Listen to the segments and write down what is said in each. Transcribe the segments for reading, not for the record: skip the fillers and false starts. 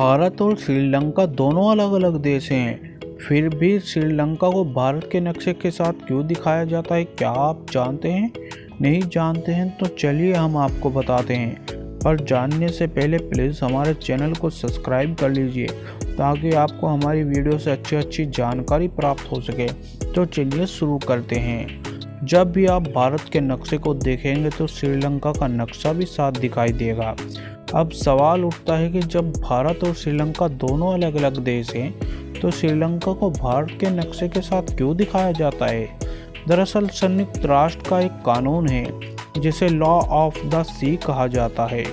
भारत और श्रीलंका दोनों अलग-अलग देश हैं, फिर भी श्रीलंका को भारत के नक्शे के साथ क्यों दिखाया जाता है, क्या आप जानते हैं? नहीं जानते हैं तो चलिए हम आपको बताते हैं। पर जानने से पहले प्लीज़ हमारे चैनल को सब्सक्राइब कर लीजिए ताकि आपको हमारी वीडियो से अच्छी जानकारी प्राप्त हो सके। तो चलिए शुरू करते हैं। जब भी आप भारत के नक्शे को देखेंगे तो श्रीलंका का नक्शा भी साथ दिखाई देगा। अब सवाल उठता है कि जब भारत और श्रीलंका दोनों अलग अलग देश हैं तो श्रीलंका को भारत के नक्शे के साथ क्यों दिखाया जाता है? दरअसल संयुक्त राष्ट्र का एक कानून है जिसे लॉ ऑफ द सी कहा जाता है।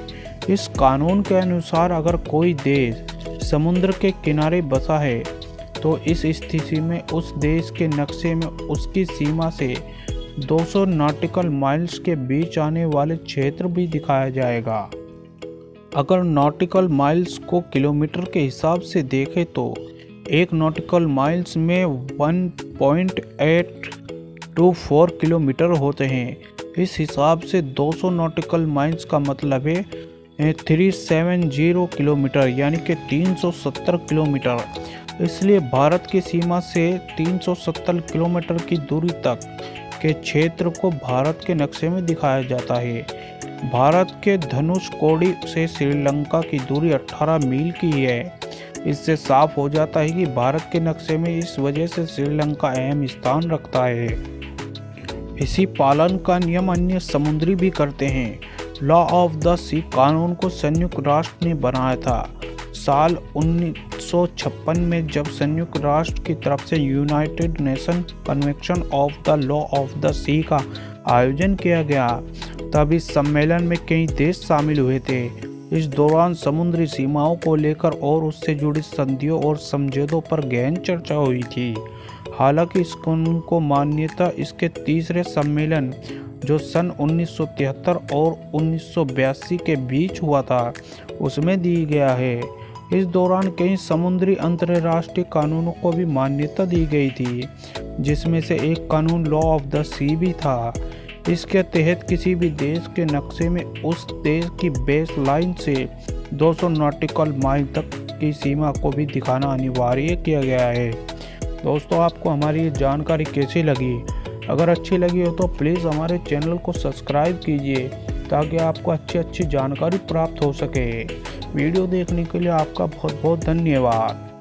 इस कानून के अनुसार अगर कोई देश समुद्र के किनारे बसा है तो इस स्थिति में उस देश के नक्शे में उसकी सीमा से 200 नॉटिकल माइल्स के बीच आने वाले क्षेत्र भी दिखाया जाएगा। अगर नॉटिकल माइल्स को किलोमीटर के हिसाब से देखें तो एक नॉटिकल माइल्स में 1.824 किलोमीटर होते हैं। इस हिसाब से 200 नॉटिकल माइल्स का मतलब है 370 किलोमीटर यानी कि 370 किलोमीटर। इसलिए भारत की सीमा से 370 किलोमीटर की दूरी तक के क्षेत्र को भारत के नक्शे में दिखाया जाता है। भारत के धनुषकोडी से श्रीलंका की दूरी 18 मील की है। इससे साफ हो जाता है कि भारत के नक्शे में इस वजह से श्रीलंका अहम स्थान रखता है। इसी पालन का नियम अन्य समुद्री भी करते हैं। लॉ ऑफ द सी कानून को संयुक्त राष्ट्र ने बनाया था। साल 1956 में जब संयुक्त राष्ट्र की तरफ से United Nation convention of the law of the sea का आयोजन किया गया तब इस सम्मेलन में कई देश शामिल हुए थे। इस दौरान समुद्री सीमाओं को लेकर और उससे जुड़ी संधियों और समझौतों पर गहन चर्चा हुई थी। हालांकि इस कानून को मान्यता इसके तीसरे सम्मेलन जो सन 1973 और 1982 के बीच हुआ था उसमें दी गया है। इस दौरान कई समुद्री अंतर्राष्ट्रीय कानूनों को भी मान्यता दी गई थी, जिसमें से एक कानून लॉ ऑफ द सी भी था। इसके तहत किसी भी देश के नक्शे में उस देश की बेस लाइन से 200 नॉटिकल माइल तक की सीमा को भी दिखाना अनिवार्य किया गया है। दोस्तों, आपको हमारी ये जानकारी कैसी लगी? अगर अच्छी लगी हो तो प्लीज़ हमारे चैनल को सब्सक्राइब कीजिए ताकि आपको अच्छी जानकारी प्राप्त हो सके। वीडियो देखने के लिए आपका बहुत बहुत धन्यवाद।